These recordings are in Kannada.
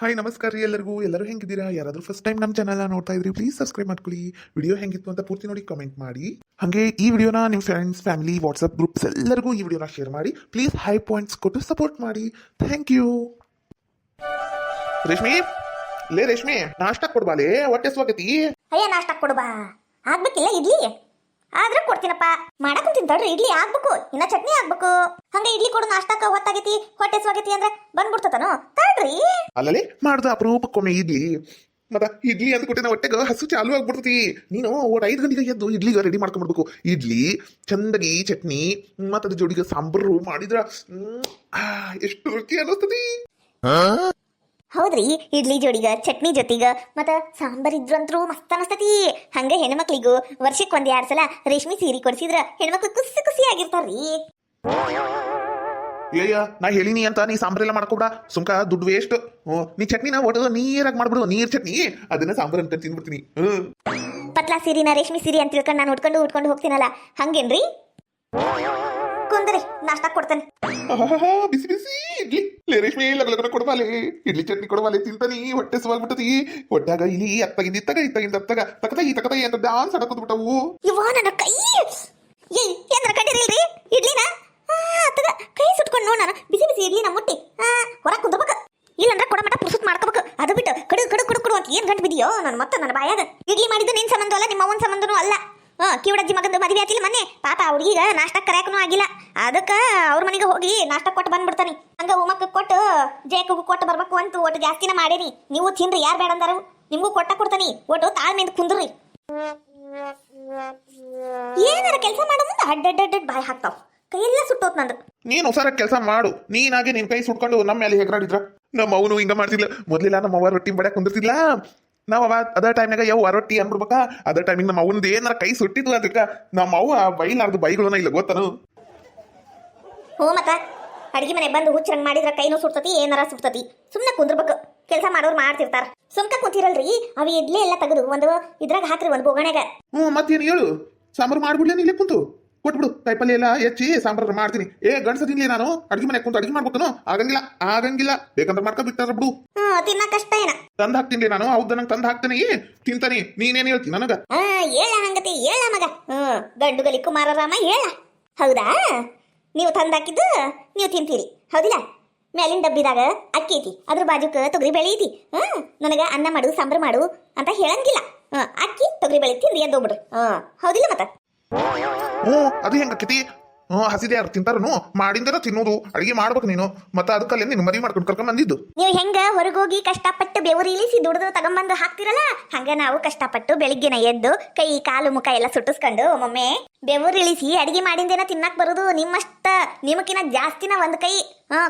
ಹಾಯ್ ನಮಸ್ಕಾರ ರೀ ಎಲ್ಲರೂ ಹೆಂಗಿದ್ದೀರಾ? ಯಾರಾದರೂ ಫಸ್ಟ್ ಟೈಮ್ ನಮ್ಮ ಚಾನಲ್ ನೋಡ್ತಾ ಇದ್ರಿ ಪ್ಲೀಸ್ ಸಬ್ಸ್ಕ್ರೈಬ್ ಮಾಡ್ಕೊಳ್ಳಿ. ವಿಡಿಯೋ ಹೆಂಗಿತ್ತು ಅಂತ ಪೂರ್ತಿ ನೋಡಿ ಕಾಮೆಂಟ್ ಮಾಡಿ. ಹಾಗೆ ಈ ವಿಡಿಯೋನ ನಿಮ್ಮ ಫ್ರೆಂಡ್ಸ್, ಫ್ಯಾಮಿಲಿ, ವಾಟ್ಸಪ್ ಗ್ರೂಪ್ಸ್ ಎಲ್ಲರಿಗೂ ಈ ವಿಡಿಯೋನ ಶೇರ್ ಮಾಡಿ. ಪ್ಲೀಸ್ ಹೈ ಪಾಯಿಂಟ್ಸ್ ಕೊಟ್ಟು ಸಪೋರ್ಟ್ ಮಾಡಿ. Thank you. ರೇಷ್ಮಿ, ಲೇ ರೇಷ್ಮಿ, ನಾಷ್ಟ ಕೊಡ್ಬಾಲೆ, ಹೊಟ್ಟೆ ಸ್ವಾಗತಿ. ಅಯ್ಯ ನಾಷ್ಟ ಕೊಡು ಬಾ. ಆಗ್ಬೇಕಿಲ್ಲ ಇಡ್ಲಿ ಆದ್ರೆ ಕೊಡ್ತೀನಪ್ಪ. ಮಾಡಕ್ ತಿಂತಾಳ್ರಿ, ಇಡ್ಲಿ ಆಗ್ಬೇಕು, ಇನ್ನ ಚಟ್ನಿ ಆಗ್ಬೇಕು. ಹಂಗ ಇಡ್ಲಿ ಕೊಡು, ನಾಷ್ಟಕ್ಕ ಹೊತ್ತಾಗೈತಿ, ಹೊಟ್ಟೆ ಸ್ವಾಗತಿ ಅಂದ್ರೆ ಬಂದ್ಬಿಡ್ತತನು. ತಾಳ್ರಿ. ಅಲ್ಲಲ್ಲಿ ಮಾಡ್ದ ಅಪರೂಪಕ್ಕೊಮ್ಮೆ ಇಡ್ಲಿ. ಮತ್ತ ಇಡ್ಲಿ ಅಂತ ಕೊಟ್ಟಿನ ಹೊಟ್ಟೆಗೆ ಹಸು ಚಾಲು ಆಗ್ಬಿಡ್ತತಿ. ನೀನು ಒಟ್ಟು 5 ಗಂಟೆಗೆ ಎದ್ದು ಇಡ್ಲಿಗೆ ರೆಡಿ ಮಾಡ್ಕೊಂಡ್ಬಿಡ್ಬೇಕು. ಇಡ್ಲಿ ಚಂದಗಿ ಚಟ್ನಿ ಮತ್ತದ ಜೋಡಿಗೆ ಸಾಂಬಾರು ಮಾಡಿದ್ರ ಎಷ್ಟು ರುಚಿ ಅನ್ನಿಸ್ತತಿ. ಹೌದ್ರಿ, ಇಡ್ಲಿ ಜೋಡಿಗ ಚಟ್ನಿ ಜೊತೆಗ ಮತ್ತ ಸಾಂಬಾರ್ ಇದ್ರಂತ್ರು ಮಸ್ತ್ ಅನಸ್ತತಿ. ಹಂಗ ಹೆಣ್ಮಕ್ಳಿಗೂ ವರ್ಷಕ್ಕೆ 1-2 ಸಲ ರೇಷ್ಮೆ ಸೀರೆ ಕೊಡ್ಸಿದ್ರ ಹೆಣ್ಮಕ್ಳು ಖುಷಿ ಆಗಿರ್ತಾರ್ರಿ. ಏಯ್ಯ, ನಾ ಹೇಳಿನಿ ಅಂತ ನೀ ಸಾಂಬಾರೆಲ್ಲ ಮಾಡ್ಕೊಬಿಡ, ಸುಮ್ಕ ದುಡ್ಡು ವೇಸ್ಟ್. ನೀ ಚಟ್ನಿನ ಒಟ್ಟು ನೀರಾಗಿ ಮಾಡ್ಬಿಡು, ನೀರ್ ಚಟ್ನಿ, ಅದನ್ನ ಸಾಂಬಾರ್ ಅಂತ ತಿನ್ಬಿಡ್ತೀನಿ. ಪತ್ಲಾ ಸೀರಿನ ರೇಷ್ಮೆ ಸೀರೆ ಅಂತ ತಿಳ್ಕೊಂಡು ನಾನು ಉಟ್ಕೊಂಡು ಹೋಗ್ತೀನಲ್ಲ, ಹಂಗೇನ್ರಿ? ಕುಂದ್ರಿ, ನಾಷ್ಟ ಕೊಡ್ತೇನೆ. ಬಿಸಿ ಬಿಸಿ ಇಡ್ಲಿ. ಲೇ ರೇಷ್ಮೆ, ಲಗಲಗನ ಕೊಡ್ಬಾಲೆ, ಇಡ್ಲಿ ಚಟ್ನಿ ಕೊಡ್ಬಾಲೆ, ತಿಂತಾನಿ, ಹೊಟ್ಟೆ ಸ್ವಾಗ್ಬಿಟ್ಟತಿ. ಹೊಟ್ಟಾಗ ಇಲ್ಲಿ ಅತ್ತಗಿಂದ ಇತ್ತಗಿಂದ ತಕತಾಯಿ ಅಂತ ಡಾನ್ಸ್ ಆಡಕ್ ಕೂತ್ಬಿಟ್ಟವು. ಇವ ನನ್ನ ಕೈ ಏನಾರ ಕಂಡಿರಿಲ್ರಿ ಇಡ್ಲಿನ? ಅತ್ತಗ ಕೈ ಸುಟ್ಕೊಂಡು ನೋಡ್, ನಾನು ಬಿಸಿ ಬಿಸಿ ಇಡ್ಲಿನ ಮುಟ್ಟಿ ಹೊರಗೆ ಕುಂದ್ರಬೇಕು. ಇಲ್ಲಂದ್ರೆ ಕೊಡಮಟ ಪುರ್ಸುತ್ ಮಾಡ್ಕೋಬೇಕು. ಅದು ಬಿಟ್ಟು ಕಡು ಅಂತ ಏನ್ ಗಂಟು ಬಿದಿಯೋ ನನ್ನ ಬಾಯಾಗ. ಇಡ್ಲಿ ಮಾಡಿದ್ದು ನಿನ್ ಸಂಬಂಧ ಅಲ್ಲ, ನಿಮ್ಮ ಅವನ ಸಂಬಂಧನೂ ಅಲ್ಲ. ಕಿವಡಜ್ಜಿ ಮಗಂದು ಮದುವೆ ಆತಿಲ್ಲ ಮೊನ್ನೆ, ಪಾಪ ಹುಡುಗಿಗ ನಾಷ್ಟ ಕರ್ಯಾಕನೂ ಆಗಿಲ್ಲ. ಅದಕ್ಕ ಅವ್ರ ಮನೆಗೆ ಹೋಗಿ ನಾಷ್ಟ ಕೊಟ್ಟು ಬಂದ್ಬಿಡ್ತಾನಿ. ಹಂಗ ಉಮಕ್ಕ ಕೊಟ್ಟು ಜೇಕಗೂ ಕೊಟ್ಟು ಬರ್ಬೇಕು ಅಂತ ಒಟ್ಟು ಜಾಸ್ತಿನ ಮಾಡೇನಿ. ನೀವು ತಿನ್ರಿ, ಯಾರು ಬೇಡ ಅಂದಾರು, ನಿಮ್ಗೂ ಕೊಡ್ತಾನಿ. ಒಟ್ಟು ತಾಳ್ಮೆಯಿಂದ ಕುಂದ್ರಿ. ಏನಾರ ಕೆಲಸ ಮಾಡೋ ಮುಂದೆ ಅಡ್ಡಡ್ಡ ಬಾಯ್ ಹಾಕ್ತಾವ್, ಕೈಯೆಲ್ಲ ಸುಟ್ಟೋತ್ ನಂದು. ನೀನ್ ಹೊಸಾರ ಕೆಲಸ ಮಾಡು. ನೀನಾಗೆ ನಿನ್ ಕೈ ಸುಟ್ಕೊಂಡು ನಮ್ಮ ಮೇಲೆ ಹೆಗರಾಡಿದ್ರ. ನಮ್ಮ ಅವನು ಹಿಂಗ ಮಾಡ್ತಿಲ್ಲ. ಮೊದ್ಲಿಲ್ಲ ನಮ್ಮ ಅವ್ವ ರೊಟ್ಟಿ ಬಡ್ಯಾಕ್ ಕುಂದಿರ್ತಿಲ್ಲ. ನಾವ್ ಅದ ಟೈಮ್ನಾಗ ಯಾವ ರೊಟ್ಟಿ ಅನ್ಬಿಡ್ಬೇಕಾ, ಅದ ಟೈಮಿಗೆ ನಮ್ಮ ಅವನದು ಏನಾರ ಕೈ ಸುಟ್ಟಿದ್ವು ಅದಕ್ಕ ನಮ್ಮ ಅವ್ವ ಬೈಲಾರ್ದು ಬೈಗಳನ್ನ ಇಲ್ಲ ಗೊತ್ತನು. ಹ್ಞೂ ಮತ್ತ ಅಡಿಗೆ ಮನೆ ಬಂದು ಹುಚ್ಚರಂಗ್ ಮಾಡಿದ್ರ ಕೈನೂ ಸುಡ್ತತಿ, ಏನಾರ ಸುಡ್ತತಿ. ಸುಮ್ನೆ ಕುಂದ್ರಬೇಕು, ಕೆಲಸ ಮಾಡೋರು ಮಾಡ್ತಿರ್ತಾರ. ಸುಮ್ಕ ಕುಂತಿರಲ್ರಿ, ಅವು ಇಡ್ಲಿ ಎಲ್ಲ ತೆಗೆದು ಒಂದು ಇದ್ರಾಗ ಹಾಕ್ರಿ, ಒಂದು ಬೋಗಣೆಗ. ಮತ್ತೇನು ಹೇಳು, ಸಾಂಬಾರು ಮಾಡ್ಬಿಡ್ಲೇನು, ಇಲ್ಲೇ ಕುಂತು ಕೊಟ್ಬಿಡು. ಕಾಯಿಪಲ್ಲೆ ಎಲ್ಲ ಹೆಚ್ಚಿ ಸಾಂಬಾರು ಮಾಡ್ತೀನಿ. ಗಂಡಸ ತಿನ್ಲಿ, ನಾನು ಅಡಿಗೆ ಮನೆ ಕುಂತು ಅಡಿಗೆ ಮಾಡ್ಬೇಕನು? ಆಗಂಗಿಲ್ಲ ಬೇಕಂದ್ರೆ ಮಾಡ್ಕೊ ಬಿಟ್ಟಾರ ಬಿಡು. ತಿನ್ನ ಕಷ್ಟ ಏನ ತಂದ್ ಹಾಕ್ತೀನಿ ನಾನು, ಹೌದ ನಂಗೆ ತಂದ್ ಹಾಕ್ತೀನಿ, ತಿಂತಾನಿ. ನೀನೇನ್ ಹೇಳ್ತೀನಿ ನನಗ? ಹೇಳ ಹಂಗತಿ, ಹೇಳ ಮಗ. ಗಂಡುಗಲಿ ಕುಮಾರರಾಮ ಹೇಳ. ಹೌದಾ, ನೀವು ತಂದ್ ಹಾಕಿದ್ದು ನೀವು ತಿಂತೀರಿ, ಹೌದಿಲ್ಲ? ಮೇಲಿನ ಡಬ್ಬಿದಾಗ ಅಕ್ಕಿ ಐತಿ, ಅದ್ರ ಬಾಜುಕ ತೊಗರಿ ಬೇಳೆ ಐತಿ. ನನಗ ಅನ್ನ ಮಾಡು, ಸಾಂಬಾರು ಮಾಡು ಅಂತ ಹೇಳಂಗಿಲ್ಲ. ಅಕ್ಕಿ ತೊಗರಿ ಬೇಳೆ ತಿಂದ್ರಿ ಎದ್ದೋಗ್ಬಿಡ್ರಿ. ಹೌದಿಲ್ಲ ಮತ್ತ? ಅದು ಹೆಂಗಕ್ಕತಿ? ಹಸಿದೆ ಯಾರು ತಿಂತಾರನು? ಮಾಡಿಂದರ ತಿನ್ನೋದು, ಅಡಿಗೆ ಮಾಡ್ಬೇಕು ನೀನು. ಮತ್ತ ಅದಕ್ಕಲ್ಲೇ ನಿನ್ನ ಮದುವೆ ಮಾಡ್ಕೊಂಡು ಕರ್ಕೊಂಡ್ ಬಂದಿದ್ದು. ನೀವು ಹೆಂಗ ಹೊರಗೋಗಿ ಕಷ್ಟಪಟ್ಟು ಬೆವರು ಇಳಿಸಿ ದುಡ್ದು ತಗೊಂಬಂದು ಹಾಕ್ತಿರಲ್ಲ, ಹಂಗ ನಾವು ಕಷ್ಟಪಟ್ಟು ಬೆಳಿಗ್ಗೆನ ಎದ್ದು ಕೈ ಕಾಲು ಮುಖ ಎಲ್ಲ ಸುಟ್ಟಿಸ್ಕೊಂಡು ಒಮ್ಮೊಮ್ಮೆ ಬೆವರು ಇಳಿಸಿ ಅಡಿಗೆ ಮಾಡಿಂದೇನ ತಿನ್ನಕ್ ಬರೋದು. ನಿಮಕಿನ ಜಾಸ್ತಿನ ಒಂದ್ ಕೈ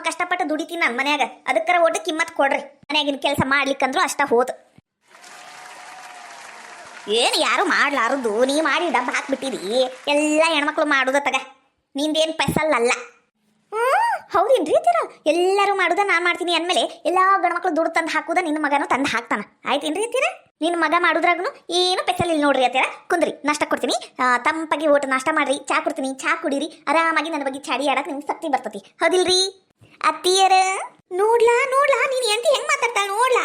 ಕಷ್ಟಪಟ್ಟು ದುಡಿತೀನಿ ನನ್ನ ಮನ್ಯಾಗ. ಅದಕ್ಕರ ಒಟ್ಟು ಕಿಮ್ಮತ್ ಕೊಡ್ರಿ. ಮನ್ಯಾಗಿನ ಕೆಲಸ ಮಾಡ್ಲಿಕ್ಕಂದ್ರು ಅಷ್ಟ ಹೋದು. ಏನು ಯಾರು ಮಾಡ್ಲಾರದು, ನೀ ಮಾಡಿ ಡಬ್ಬ ಹಾಕ್ಬಿಟ್ಟಿರಿ. ಎಲ್ಲ ಹೆಣ್ಮಕ್ಳು ಮಾಡುದ ತಗ, ನಿಂದೇನು ಪೆಸಲ್ ಅಲ್ಲ. ಹೌದೇನ್ರಿ ತೀರ? ಎಲ್ಲರೂ ಮಾಡುದ ನಾನ್ ಮಾಡ್ತೀನಿ ಅಂದ್ಮೇಲೆ ಎಲ್ಲಾ ಗಂಡ್ಮಕ್ಳು ದುಡ್ಡು ತಂದು ಹಾಕುದ ನಿನ್ನ ಮಗನೂ ತಂದು ಹಾಕ್ತಾನ. ಆಯ್ತೇನ್ರಿ ತೀರ? ನಿನ್ನ ಮಗ ಮಾಡುದ್ರಾಗೂ ಏನು ಪೆಸಲ್ ಇಲ್ಲ ನೋಡ್ರಿ ಅತ್ತೀರ. ಕುಂದ್ರಿ, ನಾಷ್ಟ ಕೊಡ್ತೀನಿ, ತಂಪಾಗಿ ಊಟ ನಾಷ್ಟ ಮಾಡ್ರಿ. ಚಾ ಕೊಡ್ತೀನಿ, ಚಾ ಕುಡೀರಿ. ಆರಾಮಾಗಿ ನನ್ನ ಬಗ್ಗೆ ಚಾಡಿ ಆಡಕ್ ನಿಮ್ಗೆ ಶಕ್ತಿ ಬರ್ತತಿ, ಹೌದಿಲ್ರಿ ಅತ್ತಿಯರ? ನೋಡ್ಲಾ ನೀನ್ ಎಂತ ಹೆಂಗ್ ಮಾತಾಡ್ತಾಳ ನೋಡ್ಲಾ.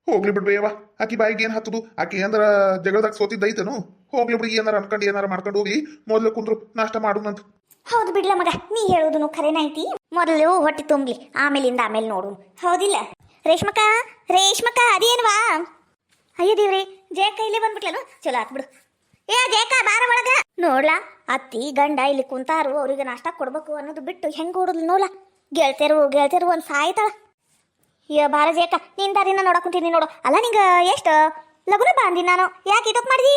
ಹೋಗ್ಲಿ ಬಿಡ್ಬೇಯವ್ವ, ಆಕಿ ಬಾಯಿಗೆ ಏನ್ ಹತ್ತದು? ಆಕಿ ಏನಾರ ಜಗಳದಾಗ ಸೋತಿದ್ದೈತನು? ಹೋಗ್ಲಿ ಬಿಡಿ, ಏನಾರ ಅನ್ಕೊಂಡು ಏನಾರ ಮಾಡ್ಕೊಂಡು ಹೋಗಿ ಮೊದ್ಲು ಕುಂದ್ರು ನಾಷ್ಟ ಮಾಡುನಂತ. ಹೌದು ಬಿಡ್ಲ ಮಗ, ನೀ ಹೇಳುದನು ಖರೇನೈತಿ. ಮೊದಲು ಹೊಟ್ಟೆ ತುಂಬಲಿ, ಆಮೇಲೆ ನೋಡು, ಹೌದಿಲ್ಲ? ರೇಷ್ಮಕ್ಕ ಅದೇನ್ವಾ? ಅಯ್ಯ ದೇವ್ರಿ, ಜೇಕ ಇಲ್ಲೇ ಬಂದ್ಬಿಟ್ಲೇನು? ಚಲೋ ಆತ್ ಬಿಡು. ಜೇಕ ಬಾರ ಒಳಗ. ನೋಡ್ಲಾ, ಅತ್ತಿ ಗಂಡ ಇಲ್ಲಿ ಕುಂತಾರು, ಅವ್ರಿಗೆ ನಾಷ್ಟ ಕೊಡ್ಬೇಕು ಅನ್ನೋದು ಬಿಟ್ಟು ಹೆಂಗ್ ಓಡುದ್ಲು ನೋಡ್ಲಾ. ಗೆಳ್ತೇರು ಒಂದ್ ಸಾಯ್ತಾಳ. ಬಾರ ಜೇಕ, ನಿನ್ ದಾರಿನ ನೋಡಕ್ ಕುಂತೀನಿ ನೋಡು. ಅಲ್ಲ ನಿಂಗ ಎಷ್ಟು ಲಗುನ ಬಂದಿ ನಾನು, ಯಾಕೆ ಇಟೋಕ್ ಮಾಡಿದಿ?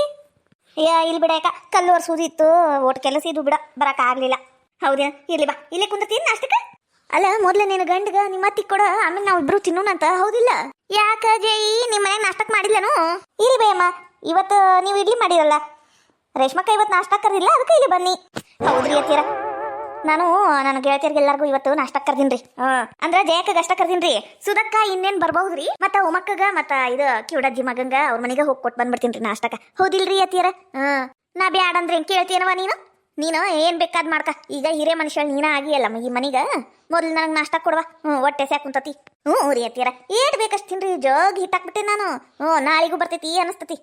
ಇಲ್ಲಿ ಬಿಡ, ಯಾಕ ಕಲ್ಲು ಒರ್ಸೋದಿತ್ತು, ಒಟ್ಟು ಕೆಲಸ ಇದು ಬಿಡ, ಬರಕ್ ಆಗ್ಲಿಲ್ಲ. ಹೌದೇನ? ಇರ್ಲಿ ಬಾ, ಇಲ್ಲೇ ಕುಂದಿರ್ತೀನಿ ನಾಷ್ಟಕ್ಕ. ಅಲ್ಲ ಮೊದ್ಲ ನೀನು ಗಂಡಗ ನಿಮ್ಮ ಅತ್ತಿ ಕೊಡ, ಆಮೇಲೆ ನಾವ್ ಇಬ್ರು ತಿನ್ನೋಣಂತ, ಹೌದಿಲ್ಲ? ಯಾಕ ಜೈ ನಿಮ್ಮ ಮನ್ಯಾಗ ನಾಷ್ಟಕ್ ಮಾಡಿಲ್ಲನು? ಇರಿ ಬೇಯಮ್ಮ, ಇವತ್ತು ನೀವು ಇಡ್ಲಿ ಮಾಡಿರಲ್ಲ, ರೇಷ್ಮಕ್ಕ ಇವತ್ತು ನಾಷ್ಟ ಕರ್ದಿಲ್ಲ, ಅದಕ್ಕೆ ಇಲ್ಲಿ ಬನ್ನಿ. ಹೌದ್ರಿ ಅತ್ತೀರ, ನಾನು ನನ್ನ ಗೆಳತಿಯರ್ಗೆಲ್ಲರಿಗೂ ಇವತ್ತು ನಾಷ್ಟ ಕರ್ದಿನ್ರಿ. ಅಂದ್ರ ಜಯಕ್ಕಗ ಅಷ್ಟ ಕರ್ದಿನ್ರಿ. ಸುಧಕ್ಕ ಇನ್ನೇನ್ ಬರ್ಬಹುದ್ರಿ, ಮತ್ತ ಉಮಕ್ಕಗ ಮತ್ತ ಇದು ಕಿವಡಜ್ಜಿ ಮಗಂಗ ಅವ್ರ ಮನೆಗೆ ಹೋಗಿ ಕೊಟ್ಟು ಬಂದ್ಬಿಡ್ತೀನ್ರಿ ನಾಷ್ಟಕ್ಕ, ಹೌದಿಲ್ರಿ ಅತ್ತಿಯರ? ನಾ ಬ್ಯಾಡಂದ್ರೆ ಕೇಳ್ತೀನವ ನೀನು? ನೀನು ಏನು ಬೇಕಾದ್ ಮಾಡ್ಕ. ಈಗ ಹಿರೇ ಮನುಷ್ಯ ನೀನ ಆಗಿಯಲ್ಲ ಈ ಮನಿಗ. ಮೊದ್ಲು ನನಗೆ ನಾಷ್ಟ ಕೊಡುವ. ಹೊಟ್ಟೆ ಸ್ಯಾಕ್ ಕುಂತತಿ. ರೀ ಅತ್ತಿಯರ ಏಟ್ ಬೇಕಷ್ಟು ತಿನ್ರಿ. ಜಗ್ ಹಿಟ್ಟಾಕ್ಬಿಟ್ಟೆ ನಾನು. ನಾಳಿಗೂ ಬರ್ತೈತಿ ಅನಸ್ತತಿ.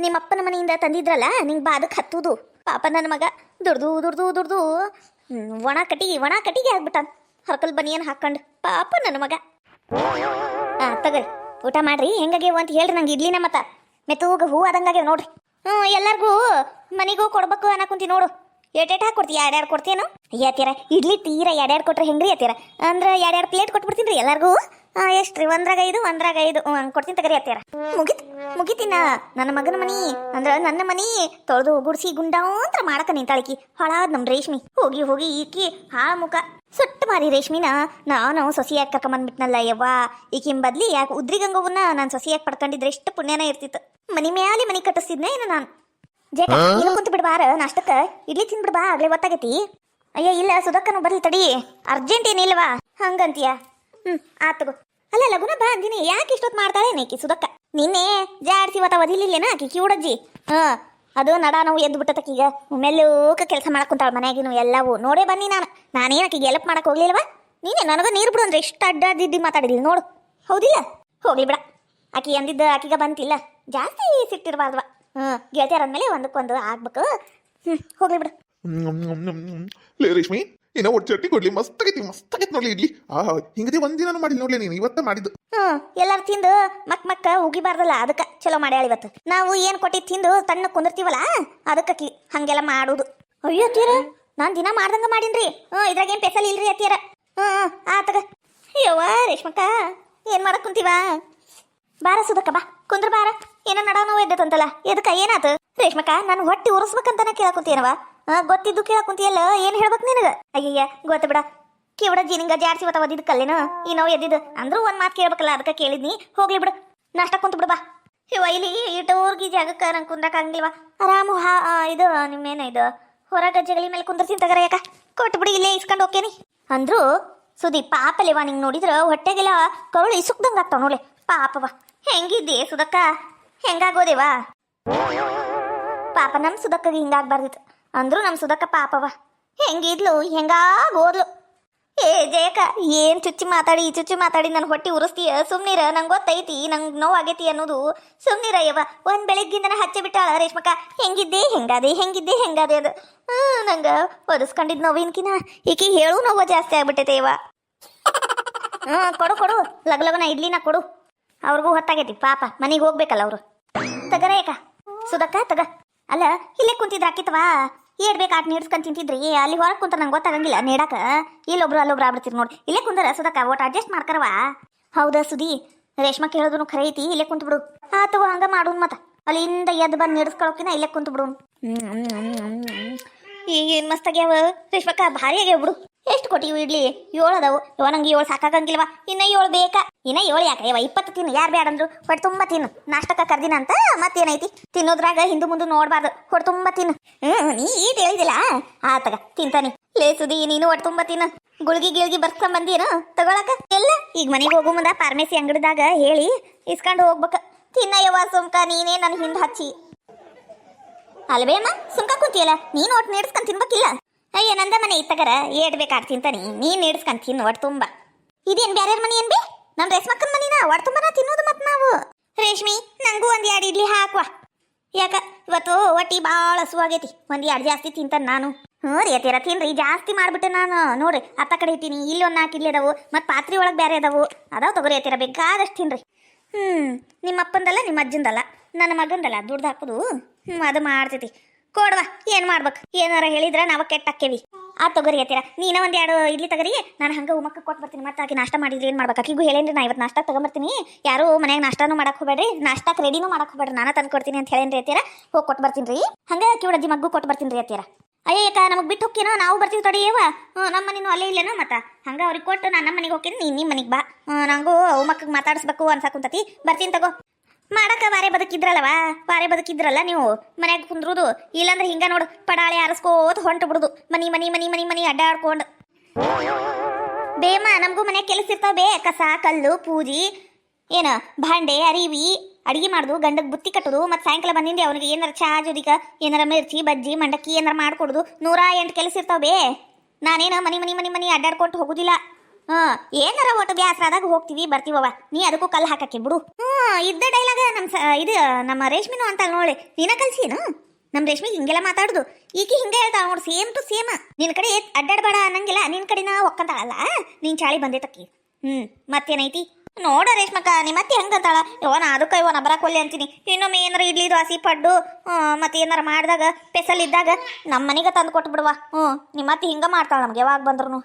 ನಿಮ್ಮಪ್ಪನ ಮನೆಯಿಂದ ತಂದಿದ್ರಲ್ಲ ನಿಂಗೆ ಬಾದಕ್ಕೆ ಹತ್ತುದು. ಪಾಪ ನನ್ನ ಮಗ ದುಡ್ದು ದುಡ್ದು ದುಡ್ದು ಒಣ ಕಟಿಗೆ ಆಗ್ಬಿಟ್ಟ. ಹರ್ಕಲ್ ಬನಿಯನ್ ಹಾಕೊಂಡು ಪಾಪ ನನ್ನ ಮಗ. ತಗೊಳ್ಳಿ ಊಟ ಮಾಡ್ರಿ. ಹೆಂಗಾಗ್ಯವು ಅಂತ ಹೇಳ್ರಿ ನಂಗೆ. ಇಡ್ಲಿನ ಮತ್ತ ಮೆತ್ತೂಗ ಹೂ ಆದಂಗಾಗ್ಯಾವ ನೋಡ್ರಿ. ಎಲ್ಲರಿಗೂ ಮನೆಗೂ ಕೊಡ್ಬೇಕು ಅನ್ನಕುಂತಿ ನೋಡು. ಏಟೇಟ್ ಹಾಕಿ ಕೊಡ್ತೀಯ? ಎರಡೆರಡು ಕೊಡ್ತೇನು? ಯಾತೀರ ಇಡ್ಲಿ ತೀರ ಎರಡೆರಡು ಕೊಟ್ರೆ ಹೆಂಗ್ರಿ ಯಾತೀರ? ಅಂದ್ರೆ ಎರಡೆರಡು ಪ್ಲೇಟ್ ಕೊಟ್ಬಿಡ್ತೀನಿ ರೀ ಎಲ್ಲರಿಗೂ. ಎಷ್ಟು ರೀ? ಒಂದ್ರಾಗ ಐದು ಹಂಗೆ ಕೊಡ್ತೀನಿ ತಗರಿ ಯಾತೀರ. ಮುಗಿತೀನ. ನನ್ನ ಮಗನ ಮನಿ ಅಂದ್ರೆ ನನ್ನ ಮನಿ ತೊಳೆದು ಗುಡಿಸಿ ಗುಂಡಾಂತ್ರ ಮಾಡಕ ನಿಂತಾಳಿಕಿ ಹೊಳಾದ್ ನಮ್ಮ ರೇಷ್ಮಿ. ಹೋಗಿ ಈಕಿ ಮುಖ ಸುಟ್ಟು ಮಾರಿ ರೇಷ್ಮಿನ ನಾನು ಸೊಸಿಯಾಗಿ ಕರ್ಕೊಂಬಂದ್ಬಿಟ್ನಲ್ಲ ಯವ್ವ. ಈಕಿನ ಬದ್ಲಿ ಯಾಕೆ ಉದ್ರಿಗಂಗವನ್ನ ನಾನು ಸೊಸಿಯಾಗಿ ಪಡ್ಕೊಂಡಿದ್ರೆ ಎಷ್ಟು ಪುಣ್ಯನ ಇರ್ತಿತ್ತು. ಮನಿ ಮ್ಯಾಲೆ ಮನಿ ಕಟ್ಟಿಸ್ತಿದ್ನೆ ಏನು ನಾನು. ಜೇಕ ಇಲ್ಲ ಕುಂತು ಬಿಡ್ಬಾರ ನಾಷ್ಟಕ್ಕ. ಇಡ್ಲಿ ತಿನ್ಬಿಡ್ಬಾ, ಆಗ್ಲೇ ಗೊತ್ತಾಗೈತಿ. ಅಯ್ಯ ಇಲ್ಲ ಸುಧಕ್ಕನು ಬರ್ಲಿ ತಡಿ, ಅರ್ಜೆಂಟ್ ಏನಿಲ್ವಾ ಹಂಗಂತೀಯ? ಆತಗೋ. ಅಲ್ಲ ಲಗುನ ಬಾ ಅಂದಿನಿ. ಯಾಕೆ ಇಷ್ಟೊತ್ತು ಮಾಡ್ತಾಳೆ ನೇಕಿ ಸುಧಕ್ಕ? ನಿನ್ನೆ ಜಾಡ್ಸಿ ಇವತ್ತ ಒದಿಲಿಲ್ಲೇನ ಆಕಿ ಕಿವುಡಜ್ಜಿ. ಅದು ನಡ ನಾವು ಎದ್ದು ಬಿಟ್ಟತಕ್ಕೀಗ ಮೆಲ್ಲೂಕ ಕೆಲಸ ಮಾಡಕ್ ಕುಂತಾಳ ಮನ್ಯಾಗಿನು ಎಲ್ಲವೂ ನೋಡೇ ಬನ್ನಿ. ನಾನೇನು ಆಕಿಗೆ ಎಲ್ಪ್ ಮಾಡಕ್ ಹೋಗ್ಲಿಲ್ವಾ? ನೀನೆ ನನಗ ನೀರು ಬಿಡು ಅಂದ್ರೆ ಎಷ್ಟು ಅಡ್ಡಾದಿದ್ದಿ ಮಾತಾಡಿದ್ಲಿ ನೋಡು. ಹೌದಿಲ್ಲ? ಹೋಗ್ಲಿ ಬಿಡ. ಆಕಿ ಅಂದಿದ್ದ ಆಕಿಗ ಬಂತಿಲ್ಲ. ಜಾಸ್ತಿ ಸಿಟ್ಟಿರ್ಬಾರ್ದವ. ಗೆಳತಿಯರ ಅಂದ್ಮೇಲೆ ಒಂದಕ್ಕೊಂದು ಆಗ್ಬೇಕು. ಹೋಗ್ಲಿ ಬಿಡು. ಲೇ ರೇಷ್ಮಿ, ಏನೋ ಒಟ್ಟು ಚಟ್ನಿ ಕೊಡ್ಲಿ. ಮಸ್ತಾಗೈತಿ ನೋಡ್ಲಿ ಇಡ್ಲಿ. ಹಿಂಗದಿ ಒಂದಿನ ಮಾಡಿಲ್ಲ ನೋಡ್ಲಿ ನೀನು. ಇವತ್ತ ಮಾಡಿದ್ದು. ಎಲ್ಲಾರು ತಿಂದು ಮಕ್ಕ ಉಗಿಬಾರ್ದಲ್ಲ, ಅದಕ್ಕೆ ಚಲೋ ಮಾಡ್ಯಾಳ ಇವತ್ತು. ನಾವು ಏನ್ ಕೊಟ್ಟಿದ್ದು ತಿಂದು ತಣ್ಣ ಕುಂದಿರ್ತೀವಲ್ಲ ಅದಕ್ಕೆ ಹಂಗೆಲ್ಲ ಮಾಡುದು. ಅಯ್ಯೋ ಅತ್ತಿಯರ, ನಾನು ದಿನ ಮಾಡ್ದಂಗ ಮಾಡೀನ್ರಿ. ಇದ್ರಾಗೇನ್ ಸ್ಪೆಷಲ್ ಇಲ್ರಿ ಅತ್ತಿಯರ. ಆತಗ. ಅಯ್ಯವ್ವ ರೇಷ್ಮಕ್ಕ, ಏನ್ ಮಾಡಕ್ ಕುಂತೀವ? ಬಾರ ಸುಧಕ್ಕ ಬಾ ಕುಂದ್ರ ಬಾರ. ಏನೋ ನಡ ನೋವು ಎದ್ದತಂತಲ್ಲ, ಎದಕ್ಕ ಏನಾತು? ರೇಷ್ಮಕ್ಕ ನಾನು ಹೊಟ್ಟಿ ಉರ್ಸ್ಬೇಕಂತಾನೆ ಕೇಳಕುಂತೀನವ. ಗೊತ್ತಿದ್ದು ಕೇಳಕುಂತಿಯಲ್ಲ, ಏನ್ ಹೇಳ್ಬೇಕು ನಿನಗ? ಅಯ್ಯಯ್ಯ ಗೊತ್ತ ಬಿಡ. ಕಿವಡಜ್ಜಿ ನಿಂಗ ಜಾಡ್ಸಿ ಇವತ್ತ ಒದಿದ್ ಕಲ್ಲೇನು ಈ ನೋವು ಎದ್ದಿದ್ದು ಅಂದ್ರೂ ಒಂದ್ ಮಾತು ಕೇಳ್ಬೇಕಲ್ಲ, ಅದಕ್ಕೆ ಕೇಳಿದ್ನಿ. ಹೋಗ್ಲಿ ಬಿಡು, ನಾಷ್ಟ ಕುಂತ ಬಿಡು ಬಾ. ಇಲ್ಲಿ ಇಟೋರ್ಗಿ ಜಾಗಕ್ಕ ನಂಗೆ ಕುಂದ್ರಕ್ ಆಗಂಗಿಲ್ವಾ? ಆರಾಮು ಇದು ನಿಮ್ಮೇನ ಇದು ಹೊರಗ ಜಗಲಿ ಮೇಲೆ ಕುಂದ್ರತೀನಿ ತಗರ. ಯಾಕ ಕೊಟ್ಬಿಡಿ, ಇಲ್ಲೇ ಇಸ್ಕೊಂಡು ಹೋಗ್ತೇನಿ ಅಂದ್ರು. ಸುದಿ ಪಾಪಲೇವಾ ನಿಂಗೆ ನೋಡಿದ್ರ ಹೊಟ್ಟೆಗೆಲ್ಲ ಕರುಳು ಇಸುಕ್ದಂಗ ಆಗ್ತಾವ ನೋಡ್ಲೆ. ಪಾಪವ ಹೆಂಗಿದ್ದೆ ಸುಧಕ್ಕ? ಹೆಂಗಾಗೋದೇವಾ? ಪಾಪ ನಮ್ ಸುಧಕ್ಕಗೆ ಹಿಂಗಾಗ್ಬಾರ್ದಿತ್ತು ಅಂದ್ರು. ನಮ್ ಸುಧಕ್ಕ ಪಾಪವ ಹೆಂಗಿದ್ಲು, ಹೆಂಗಾಗೋದ್ಲು. ಏ ಜಯಕ, ಏನ್ ಚುಚ್ಚಿ ಮಾತಾಡಿ ನನ್ನ ಹೊಟ್ಟಿ ಉರಿಸ್ತೀಯ? ಸುಮ್ನಿರ, ನಂಗೆ ಗೊತ್ತೈತಿ ನಂಗೆ ನೋವಾಗೈತಿ ಅನ್ನೋದು. ಸುಮ್ನಿರಯ್ಯವ. ಒಂದ್ ಬೆಳಗ್ಗಿಂದನ ಹಚ್ಚಿ ಬಿಟ್ಟಾಳ ರೇಷ್ಮಕ್ಕ. ಹೆಂಗಿದ್ದೆ ಹೆಂಗಾದೆ ಅದು. ನಂಗೆ ಒದಿಸ್ಕೊಂಡಿದ್ ನೋವಿನ್ಕಿನ ಈಕಿ ಹೇಳು ನೋವು ಜಾಸ್ತಿ ಆಗ್ಬಿಟ್ಟೈತೆವ. ಕೊಡು ಲಗಲಗನ ಇಡ್ಲಿನ ಕೊಡು. ಅವ್ರಿಗೂ ಹೊತ್ತಾಗೈತಿ ಪಾಪ, ಮನೆಗೆ ಹೋಗ್ಬೇಕಲ್ಲ ಅವರು. ತಗರ ಯಾಕ ಸುಧಕ್ಕ ತಗ. ಅಲ್ಲ ಇಲ್ಲೇ ಕುಂತಿದ್ರ ಆಕಿತ್ವಾ? ಏಡ್ಬೇಕು ಆಟ ನೀಡ್ಸ್ಕೊಂಡ್ ತಿಂತಿದ್ರಿ. ಅಲ್ಲಿ ಹೊರಗೆ ಕುಂತ ನಂಗೆ ಗೊತ್ತಾಗಂಗಿಲ್ಲ ನೇಡಾಕ. ಇಲ್ಲೊಬ್ರು ಅಲ್ಲೊಬ್ರು ಆಗ್ಬಿಡ್ತೀರಿ ನೋಡಿ. ಇಲ್ಲೇ ಕುಂದರ ಸುಧಕ್ಕ, ಒಟ್ಟು ಅಡ್ಜಸ್ಟ್ ಮಾಡ್ಕರವಾ? ಹೌದಾ ಸುದಿ? ರೇಷ್ಮಾ ಕೇಳೋದನು ಖರೆ ಐತಿ. ಇಲ್ಲೇ ಕುಂತು ಬಿಡು. ಆತವ ಹಂಗ ಮಾಡೋನ್ ಮತ್ತ. ಅಲ್ಲಿಂದ ಎದ್ದು ಬಂದು ನೀಡಿಸ್ಕೊಳಕಿನ ಇಲ್ಲೇ ಕುಂತು ಬಿಡು. ಏನ್ ಮಸ್ತ್ ಆಗ್ಯಾವ ರೇಷ್ಮಕ್ಕ, ಭಾರಿ ಆಗ್ಯಾವ ಬಿಡು. ಎಷ್ಟು ಕೊಟ್ಟಿವು ಇಡ್ಲಿ? 7 ಅದಾವು. ನಂಗೆ 7 ಸಾಕಾಗಂಗಿಲ್ವಾ? ಇನ್ನ 7 ಬೇಕಾ? ಇನ್ನ 7 ಯಾಕೆ? 20 ತಿನ್ನು. ಯಾರು ಬೇಡಂದ್ರು? ಹೊಟ್ಟೆ ತುಂಬ ತಿನ್ನು. ನಾಷ್ಟಕ್ಕ ಕರ್ದಿನ ಅಂತ ಮತ್ತೇನೈತಿ? ತಿನ್ನೋದ್ರಾಗ ಹಿಂದು ಮುಂದೆ ನೋಡ್ಬಾರ್ದು. ಹೊಟ್ಟೆ ತುಂಬ ತಿನ್ನು. ನೀ ಈಟ್ ಹೇಳಿದಿಲ್ಲ. ಆತಗ ತಿಂತಾನಿ. ಲೇ ಸುದಿ, ನೀನು ಹೊಟ್ಟೆ ತುಂಬ ತಿನ್ನು. ಗುಳ್ಗಿ ಬರ್ಸ್ಕೊಂಡ್ ಬಂದೇನು ತಗೊಳಕ? ಎಲ್ಲ ಈಗ ಮನೆಗೆ ಹೋಗೋ ಮುಂದ ಫಾರ್ಮೆಸಿ ಅಂಗಡಿದಾಗ ಹೇಳಿ ಇಸ್ಕೊಂಡು ಹೋಗ್ಬೇಕ. ತಿನ್ನ ಯವ್ವ ಸುಮ್ಕ, ನೀನೇ ನನ್ನ ಹಿಂದೆ ಹಚ್ಚಿ ಅಲ್ವೇಮ್ಮ ಸುಮ್ಕ ಕುಂತಿಯಲ್ಲ. ನೀನು ಒಟ್ಟು ನೀಡ್ಸ್ಕೊಂಡ್ ತಿನ್ಬೇಕಿಲ್ಲ? ಅಯ್ಯ ನಂದ ಮನೆ ಇತ್ತಗರ ಏಡ್ಬೇಕಾಡ್ ತಿಂತಾನಿ. ನೀನ್ ನೀಡ್ಸ್ಕೊಂಡ್ ತಿನ್ನು ಒಟ್ಟು ತುಂಬ. ಇದೇನ್ ಬ್ಯಾರ್ಯಾರ ಮನಿ ಏನ್ ಬಿ? ನಮ್ ರೇಷ್ಮಕ್ಕನ ಮನಿನ ಒಟ್ಟು ತುಂಬನ ತಿನ್ನೋದು. ಮತ್ ನಾವು ರೇಷ್ಮಿ ನಂಗೂ 1-2 ಇಡ್ಲಿ ಹಾಕುವ. ಯಾಕ ಇವತ್ತು ಹೊಟ್ಟಿ ಭಾಳ ಹಸುವಾಗೈತಿ. 1-2 ಜಾಸ್ತಿ ತಿಂತಾನ ನಾನು. ರೀ ಅತ್ತೀರ ತಿನ್ರಿ. ಜಾಸ್ತಿ ಮಾಡ್ಬಿಟ್ಟೆ ನಾನು. ನೋಡ್ರಿ ಅತ್ತ ಕಡೆ ಇಟ್ಟೀನಿ. ಇಲ್ಲಿ 4 ಇಡ್ಲಿ ಅದಾವು. ಮತ್ತು ಪಾತ್ರೆ ಒಳಗೆ ಬೇರೆ ಅದಾವು. ಅದಾವ ತಗೋರಿ ಅತ್ತೀರ, ಬೇಕಾದಷ್ಟು ತಿನ್ರಿ. ನಿಮ್ಮ ಅಪ್ಪಂದಲ್ಲ ನಿಮ್ಮ ಅಜ್ಜಂದಲ್ಲ ನನ್ನ ಮಗಂದಲ್ಲ ದುಡ್ದು ಹಾಕೋದು. ಅದು ಮಾಡ್ತೈತಿ. ಕೊಡ್ವಾ, ಏನ್ ಮಾಡ್ಬೇಕು? ಏನಾರ ಹೇಳಿದ್ರ ನಾವು ಕೆಟ್ಟಾಕೇವಿ. ತಗೋರಿ ಅತ್ತೀರ, ನೀನ 1-2 ಇಡ್ಲಿ ತಗರಿ. ನಾನು ಹಂಗ ಉಮಕ್ಕ ಕೊಟ್ಟು ಬರ್ತೀನಿ. ಮತ್ತೆ ಆಕಿ ನಾಷ್ಟ ಮಾಡಿದ್ರಿ ಏನ್ ಮಾಡ್ಬೇಕು? ಆಕಿಗೂ ಹೇಳೇನ್ರಿ ನಾ ಇವತ್ತು ನಾಷ್ಟ ತಗೊಂಬರ್ತೀನಿ. ಯಾರು ಮನ್ಯಾಗ ನಾಷ್ಟಾನು ಮಾಡಕ್ ಹೋಗ್ಬೇಡ್ರಿ, ನಾಷ್ಟಾಕ್ ರೆಡಿನೂ ಮಾಡಕ್ ಹೋಗ್ಬೇಡ್ರಿ, ನಾನು ತಂದು ಕೊಡ್ತೀನಿ ಅಂತ ಹೇಳೇನ್ರಿ ಅತ್ತೀರ. ಹೋಗಿ ಕೊಟ್ಟು ಬರ್ತೀನಿ ರೀ. ಹಂಗ ಕಿವಡಜ್ಜಿ ಮಗ್ಗು ಕೊಟ್ಟು ಬರ್ತೀನಿ ರೀ ಅತ್ತೀರ. ಅಯ್ಯಕ್ಕ ನಮಗೆ ಬಿಟ್ಟು ಹೋಗ್ತೀನೋ? ನಾವು ಬರ್ತೀವಿ ತಡಿಯವ. ನಮ್ಮ ಮನೇನು ಅಲ್ಲೇ ಇಲ್ಲೇನೋ. ಮತ್ತೆ ಹಂಗ ಅವ್ರಿಗೆ ಕೊಟ್ಟು ನಾನು ನಮ್ಮ ಮನೆಗೆ ಹೋಗ್ತೀನಿ, ನೀನು ನಿಮ್ಮ ಮನೆಗೆ ಬಾ. ನಂಗೂ ಉಮಕ್ಕಗೆ ಮಾತಾಡಿಸ್ಬೇಕು ಅನ್ಸಾಕುಂತತಿ. ಬರ್ತೀನಿ ತಗೋ. ಮಾಡಕ ವಾರೆ ಬದುಕಿದ್ರಲ್ಲ ನೀವು ಮನ್ಯಾಗ ಕುಂದ್ರುದು. ಇಲ್ಲಾಂದ್ರೆ ಹಿಂಗ ನೋಡು ಪಡಾಳೆ ಆರಿಸ್ಕೋತ ಹೊಂಟು ಬಿಡುದು. ಮನಿ ಅಡ್ಡಾಡ್ಕೊಂಡು. ಬೇಮ ನಮಗೂ ಮನ್ಯಾಗ ಕೆಲಸ ಇರ್ತಾವ ಬೇ. ಕಸ ಕಲ್ಲು ಪೂಜಿ ಏನ ಭಾಂಡೆ ಅರಿವಿ ಅಡಿಗೆ ಮಾಡುದು ಗಂಡಗ್ ಬುತ್ತಿ ಕಟ್ಟುದು ಮತ್ತೆ ಸಾಯಂಕಾಲ ಬಂದಿಂದ ಅವನಿಗೆ ಏನಾರ ಚಾ ಜೊದಿಕ ಏನಾರ ಮಿರ್ಚಿ ಬಜ್ಜಿ ಮಂಡಕ್ಕಿ ಏನಾರ ಮಾಡ್ಕೊಡುದು 108 ಕೆಲಸ ಇರ್ತಾವೆ. ನಾನೇನ ಮನಿ ಅಡ್ಡಾಡ್ಕೊಟ್ಟು ಹೋಗುದಿಲ್ಲ. ಏನಾರ ಒಟ್ಟು ಬ್ಯಾಸರ ಆದಾಗ ಹೋಗ್ತೀವಿ ಬರ್ತೀವವ. ನೀ ಅದಕ್ಕೂ ಕಲ್ಲು ಹಾಕಕ್ಕೆ ಬಿಡು. ಇದ್ದ ಡೈಲಾಗ ಇದು ನಮ್ಮ ರೇಷ್ಮಿನು ಅಂತ ನೋಡಿ ನೀನ ಕಲ್ಸಿನು. ನಮ್ಮ ರೇಷ್ಮಿಗೆ ಹಿಂಗೆಲ್ಲ ಮಾತಾಡುದು ಈಕಿ ಹಿಂಗೆ ಹೇಳ್ತಾಳ ನೋಡು, ಸೇಮ್ ಟು ಸೇಮ್. ನಿನ್ ಕಡೆ ಅಡ್ಡಾಡ್ಬೇಡ ಅನ್ನಂಗಿಲ್ಲ, ನಿನ್ ಕಡೆನ ಒಕ್ಕಂತಾಳಲ್ಲ, ನೀನ್ ಚಾಳಿ ಬಂದೈತಕ್ಕಿ. ಮತ್ತೇನೈತಿ ನೋಡ ರೇಷ್ಮಕ್ಕ, ನಿಮ್ಮ ಅತ್ತಿ ಹೆಂಗಂತಾಳ, ಇವನ ಅದಕ್ಕ ಇವನ ಬರಕೊಲ್ಲಿ ಅಂತೀನಿ. ಇನ್ನೊಮ್ಮೆ ಏನಾರ ಇಡ್ಲಿ ದೋಸೆ ಪಡ್ಡು ಮತ್ತೆ ಏನಾರ ಮಾಡಿದಾಗ ಪೆಸಲ್ ಇದ್ದಾಗ ನಮ್ಮ ಮನೆಗೆ ತಂದು ಕೊಟ್ಟು ಬಿಡುವ. ನಿಮ್ಮ ಅತ್ತಿ ಹಿಂಗ ಮಾಡ್ತಾಳ ನಮ್ಗೆ ಯಾವಾಗ ಬಂದ್ರು.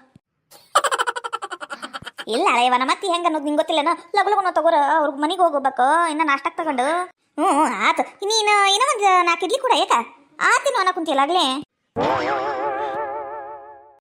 ಇಲ್ಲ ಇವ ನಮ್ಮ ಅತ್ತಿ ಹೆಂಗ ಅನ್ನೋದು ನಿಂಗೆ ಗೊತ್ತಿಲ್ಲನ. ಲಗು ತಗೋರ ಅವ್ರ ಮನೆಗೆ ಹೋಗ್ಬೇಕು, ಇನ್ನ ನಾಷ್ಟಕ್ಕೆ ತಗೊಂಡು. ಆತು ನೀನು ಇನ್ನೂ ಒಂದು 4 ಇಡ್ಲಿ ಕೂಡ ಏಕ ಆತಿನ ಅನ್ನ ಕುಂತಿಯಲ್ಲ ಆಗ್ಲೇ.